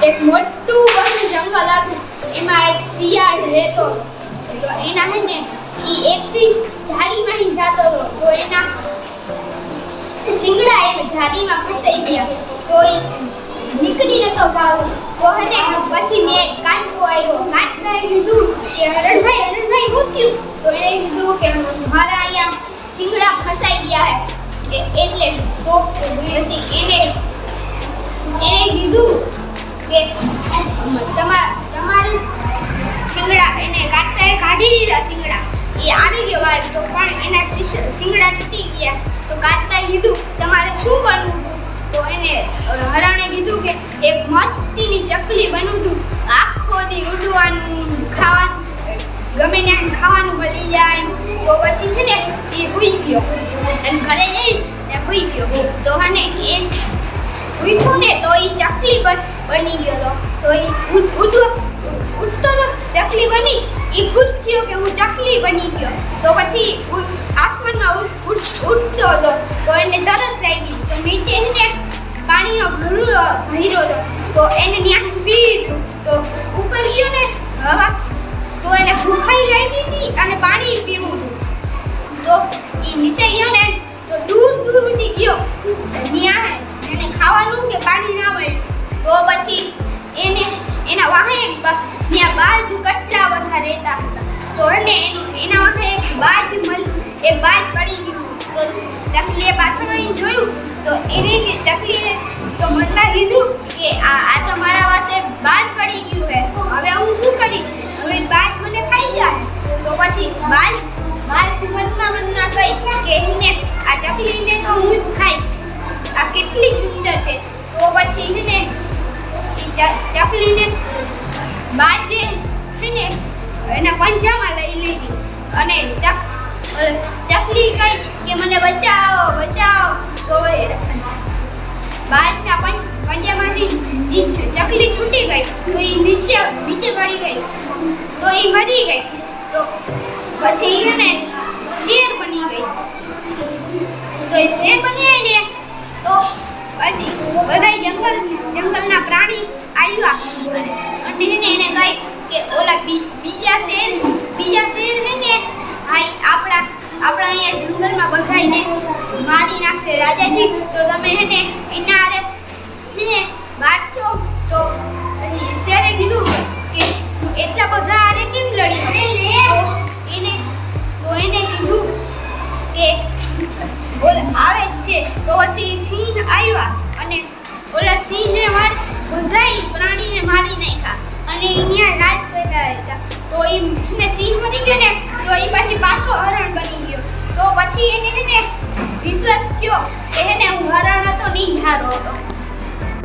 એક મોટું બધું જંગલ હતું. એમાં એક શિયાળ રહેતો હતો. તો એના હે ને ઈ એકથી ઝાડીમાં જાતો હતો. તો એના શિંગડા એ ઝાડીમાં ફસાઈ ગયા. તો એ નીકળી નતો પાવો. તો હે ને પછી મેં કાચબો આવ્યો. કાચબાએ કીધું કે હરણભાઈ શું થયું? તો એને કીધું કે મારા અહીંયા શિંગડા ફસાઈ ગયા હે એટલે. તો પછી એને કીધું કે તમારે શિંગડા એને કાચબાએ કાઢી લીધા શિંગડા. એ આવી ગયો વાર તો પણ એના શિંગડા તૂટી ગયા. તો કાચબાએ કીધું તમારે શું બનવું? તો એને હરણે કીધું કે એક મસ્તીની ચકલી બનવું હતું. આખો દી ઉડવાનું ખાવાનું ગમે ત્યાં ખાવાનું મળી જાય. તો પછી છે ને એ ભૂઈ ગયો અને ઘરે જઈને ભૂઈ ગયો. તો હને એ ઉઠ્યો ને તો એ ચકલી બની ગયો. તો એ ઉઠતો તો ચકલી બની. એ ખુશ થયો કે હું ચકલી બની ગયો. તો પછી આસમાનમાં ઉડતો હતો. તો એને તરસ લાગી. તો નીચે એને પાણીનો ઘડુલો ભર્યો હતો. તો એને ત્યાં પી લીધું. તો ઉપર ગયો ને હવા. તો એને ભૂખાઈ લાગી હતી અને પાણી પીવું હતું. તો એ નીચે ગયો ને તો દૂર સુધી ગયો. ત્યાં એને ખાવાનું કે પાણી ના મળ્યું. તો પછી એના વાહે ત્યાં બાજ કેટલા બધા રહેતા હતા. તો એને એના વાહે એક બાજ પડી ગયું. તો ચકલીએ પાછળ જોયું. તો ચકલીએ તો મનમાં કીધું કે આ તો મારા પાસે બાજ પડી ગયું છે. હવે હું શું કરીશ? હવે બાજ મને ખાઈ જાય. તો પછી બાજ મનમાં કહી કે એને આ ચકલીને તો હું જ ખાઈશ. આ કેટલી સુંદર છે. તો પછી એને ચકલીને બાજે એને એના પંજામાં લઈ લીધી. અને ચકલી કહી કે મને બચાવો. તો બાજના પંજામાંથી ચકલી છૂટી ગઈ. તો એ નીચે પડી ગઈ. તો એ મરી ગઈ. તો પછી એને શેર બની ગઈ. તો એ શેર બની ને તો પછી બધા જંગલના પ્રાણી આવ્યા અને એને કહી કે ઓલા બીજા શેર હે ને આપણા અહીંયા જંગલમાં બધાને મારી નાખશે રાજાજી. તો તમે એને એના હારે બાટશો. તો પછી શેરે કીધું કે એટલા બધા હારે કેમ લડી? તો એને કીધું કે ઓલા આવે જ છે. તો પછી સિંહ આવ્યા અને ઓલા સિંહને બધાય પ્રાણીને મારી નાખ્યા અને અહીંયા રાજ કર્યા હતા. તો એને સિંહ મરી ગયો ને તો એ પછી પાછો હરણ બની ગયો. તો પછી એને વિશ્વાસ થયો કે હું હરણ હતો નહીં હારો હતો.